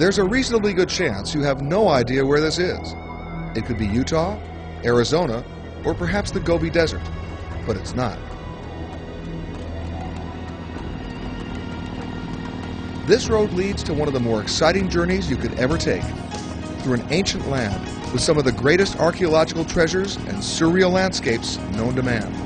There's a reasonably good chance you have no idea where this is. It could be Utah, Arizona, or perhaps the Gobi Desert, but it's not. This road leads to one of the more exciting journeys you could ever take, through an ancient land with some of the greatest archaeological treasures and surreal landscapes known to man.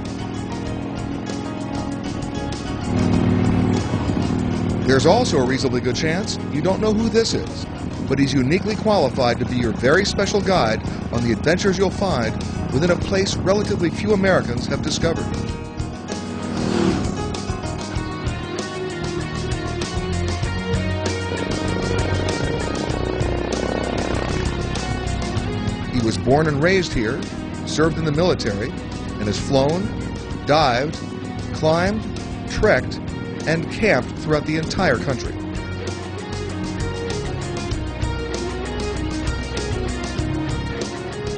There's also a reasonably good chance you don't know who this is, but he's uniquely qualified to be your very special guide on the adventures you'll find within a place relatively few Americans have discovered. He was born and raised here, served in the military, and has flown, dived, climbed, trekked, and camped throughout the entire country.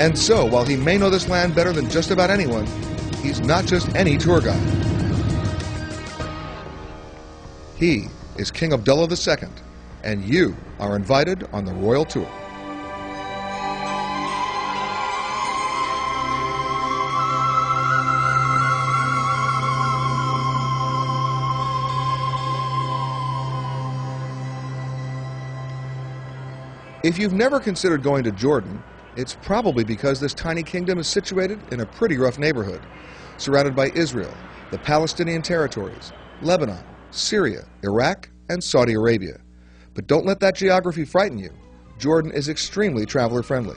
And so, while he may know this land better than just about anyone, he's not just any tour guide. He is King Abdullah II, and you are invited on the royal tour. If you've never considered going to Jordan, it's probably because this tiny kingdom is situated in a pretty rough neighborhood, surrounded by Israel, the Palestinian territories, Lebanon, Syria, Iraq, and Saudi Arabia. But don't let that geography frighten you. Jordan is extremely traveler-friendly.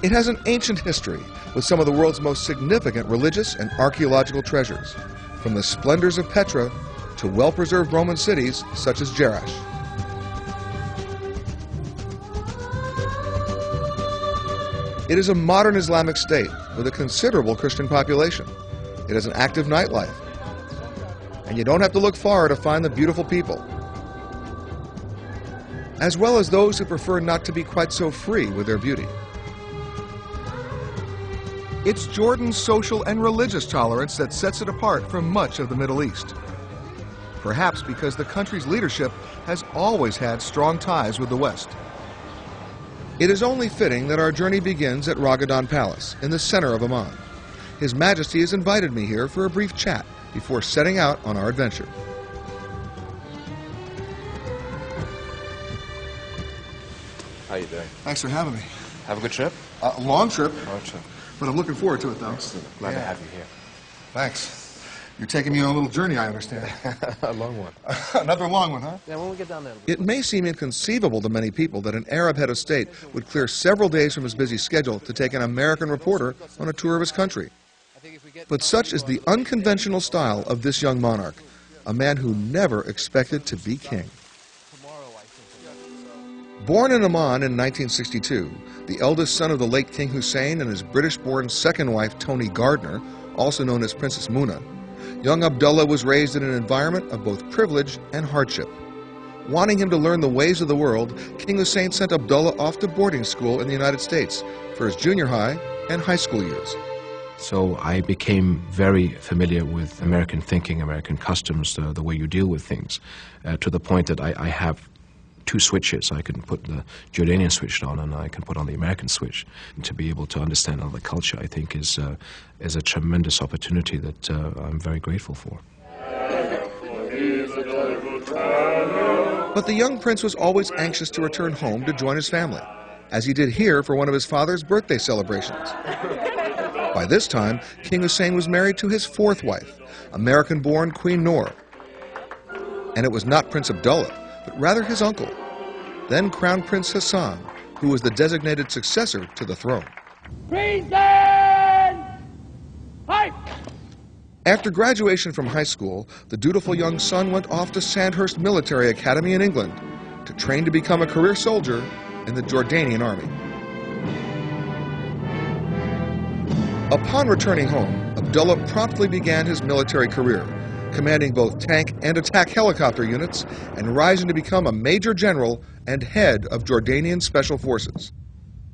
It has an ancient history with some of the world's most significant religious and archaeological treasures, from the splendors of Petra to well-preserved Roman cities such as Jerash. It is a modern Islamic state with a considerable Christian population. It has an active nightlife. And you don't have to look far to find the beautiful people, as well as those who prefer not to be quite so free with their beauty. It's Jordan's social and religious tolerance that sets it apart from much of the Middle East. Perhaps because the country's leadership has always had strong ties with the West. It is only fitting that our journey begins at Ragadan Palace, in the center of Amman. His Majesty has invited me here for a brief chat before setting out on our adventure. How you doing? Thanks for having me. Have a good trip? A long trip. Long trip. But I'm looking forward to it, though. Excellent. Glad to have you here. Thanks. You're taking me on a little journey, I understand. A long one. Another long one, huh? Yeah, when we get down there. It may seem inconceivable to many people that an Arab head of state would clear several days from his busy schedule to take an American reporter on a tour of his country. But such is the unconventional style of this young monarch, a man who never expected to be king. Born in Amman in 1962, the eldest son of the late King Hussein and his British-born second wife, Toni Gardner, also known as Princess Muna, young Abdullah was raised in an environment of both privilege and hardship. Wanting him to learn the ways of the world, King Hussein sent Abdullah off to boarding school in the United States for his junior high and high school years. So I became very familiar with American thinking, American customs, the way you deal with things, to the point that I have two switches. I can put the Jordanian switch on and I can put on the American switch. And to be able to understand another culture, I think, is a tremendous opportunity that I'm very grateful for. But the young prince was always anxious to return home to join his family, as he did here for one of his father's birthday celebrations. By this time, King Hussein was married to his fourth wife, American-born Queen Noor. And it was not Prince Abdullah, but rather his uncle, then Crown Prince Hassan, who was the designated successor to the throne. Treason! Fight! After graduation from high school, the dutiful young son went off to Sandhurst Military Academy in England to train to become a career soldier in the Jordanian army. Upon returning home, Abdullah promptly began his military career, commanding both tank and attack helicopter units and rising to become a major general and head of Jordanian special forces.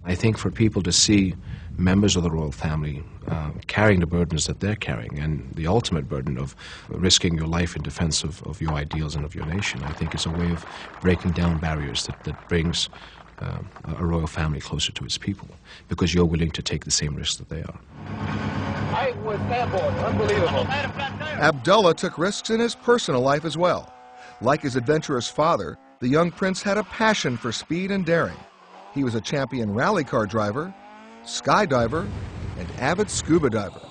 I think for people to see members of the royal family carrying the burdens that they're carrying, and the ultimate burden of risking your life in defense of your ideals and of your nation, I think is a way of breaking down barriers that brings a royal family closer to its people, because you're willing to take the same risks that they are. Unbelievable. Abdullah took risks in his personal life as well. Like his adventurous father, the young prince had a passion for speed and daring. He was a champion rally car driver, skydiver, and avid scuba diver.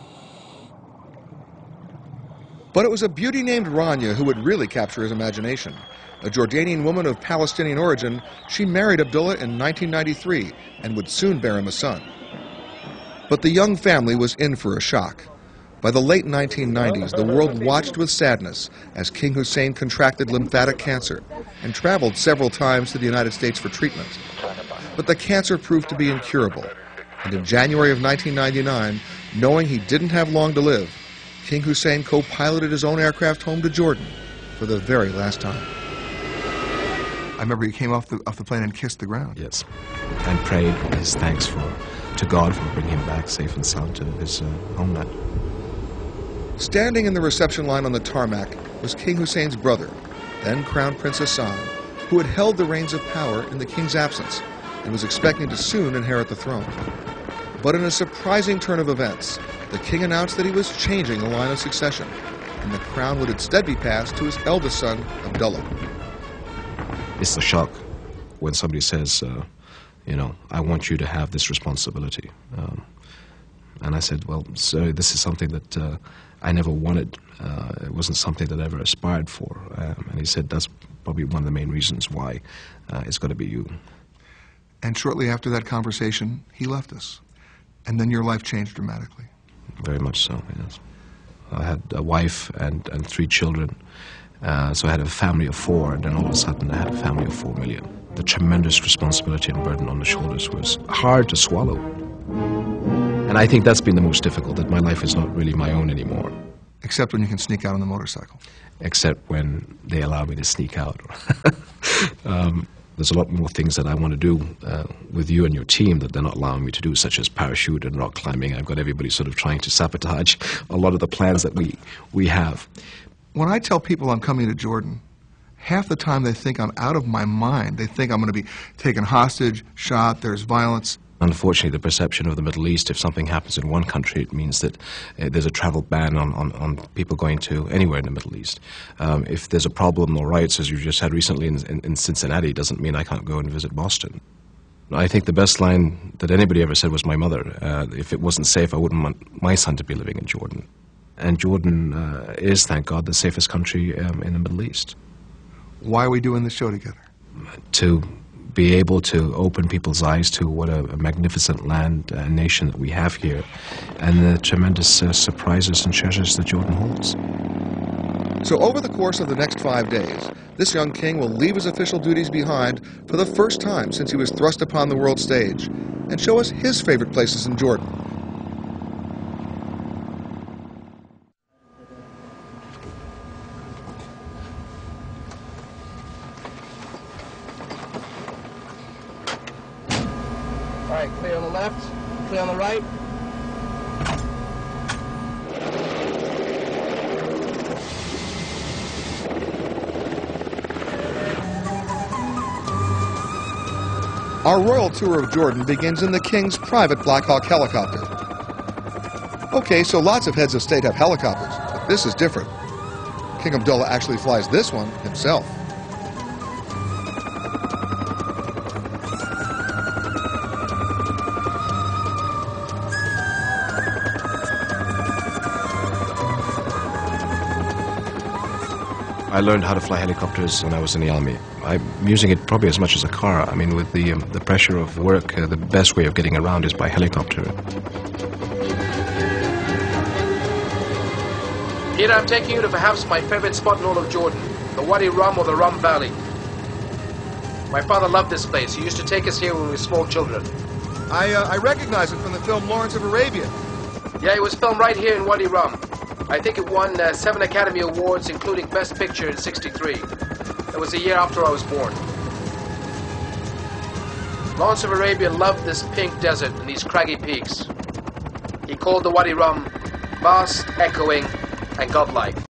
But it was a beauty named Rania who would really capture his imagination. A Jordanian woman of Palestinian origin, she married Abdullah in 1993 and would soon bear him a son. But the young family was in for a shock. By the late 1990s, the world watched with sadness as King Hussein contracted lymphatic cancer and traveled several times to the United States for treatment. But the cancer proved to be incurable. And in January of 1999, knowing he didn't have long to live, King Hussein co-piloted his own aircraft home to Jordan for the very last time. I remember he came off the plane and kissed the ground. Yes, and prayed his thanks to God for bringing him back safe and sound to his homeland. Standing in the reception line on the tarmac was King Hussein's brother, then Crown Prince Hassan, who had held the reins of power in the king's absence and was expecting to soon inherit the throne. But in a surprising turn of events, the king announced that he was changing the line of succession, and the crown would instead be passed to his eldest son, Abdullah. It's a shock when somebody says, I want you to have this responsibility. And I said, well, sir, this is something that I never wanted. It wasn't something that I ever aspired for. And he said, that's probably one of the main reasons why it's got to be you. And shortly after that conversation, he left us. And then your life changed dramatically. Very much so, yes. I had a wife and 3 children. So I had a family of 4, and then all of a sudden I had a family of 4 million. The tremendous responsibility and burden on the shoulders was hard to swallow. And I think that's been the most difficult, that my life is not really my own anymore. Except when you can sneak out on the motorcycle. Except when they allow me to sneak out. There's a lot more things that I want to do with you and your team that they're not allowing me to do, such as parachute and rock climbing. I've got everybody sort of trying to sabotage a lot of the plans that we have. When I tell people I'm coming to Jordan, half the time they think I'm out of my mind. They think I'm going to be taken hostage, shot, there's violence. Unfortunately, the perception of the Middle East, if something happens in one country, it means that there's a travel ban on people going to anywhere in the Middle East. If there's a problem or riots, as you just had recently in Cincinnati, doesn't mean I can't go and visit Boston. I think the best line that anybody ever said was my mother. If it wasn't safe, I wouldn't want my son to be living in Jordan. And Jordan is, thank God, the safest country in the Middle East. Why are we doing this show together? To be able to open people's eyes to what a magnificent land and nation that we have here, and the tremendous surprises and treasures that Jordan holds. So over the course of the next 5 days, this young king will leave his official duties behind for the first time since he was thrust upon the world stage, and show us his favorite places in Jordan. All right, clear on the left, clear on the right. Our royal tour of Jordan begins in the king's private Black Hawk helicopter. Okay, so lots of heads of state have helicopters, but this is different. King Abdullah actually flies this one himself. I learned how to fly helicopters when I was in the army. I'm using it probably as much as a car. I mean, with the pressure of work, the best way of getting around is by helicopter. Here I'm taking you to perhaps my favorite spot in all of Jordan, the Wadi Rum or the Rum Valley. My father loved this place. He used to take us here when we were small children. I recognize it from the film Lawrence of Arabia. Yeah, it was filmed right here in Wadi Rum. I think it won 7 Academy Awards, including Best Picture in '63. It was the year after I was born. Lawrence of Arabia loved this pink desert and these craggy peaks. He called the Wadi Rum vast, echoing, and godlike.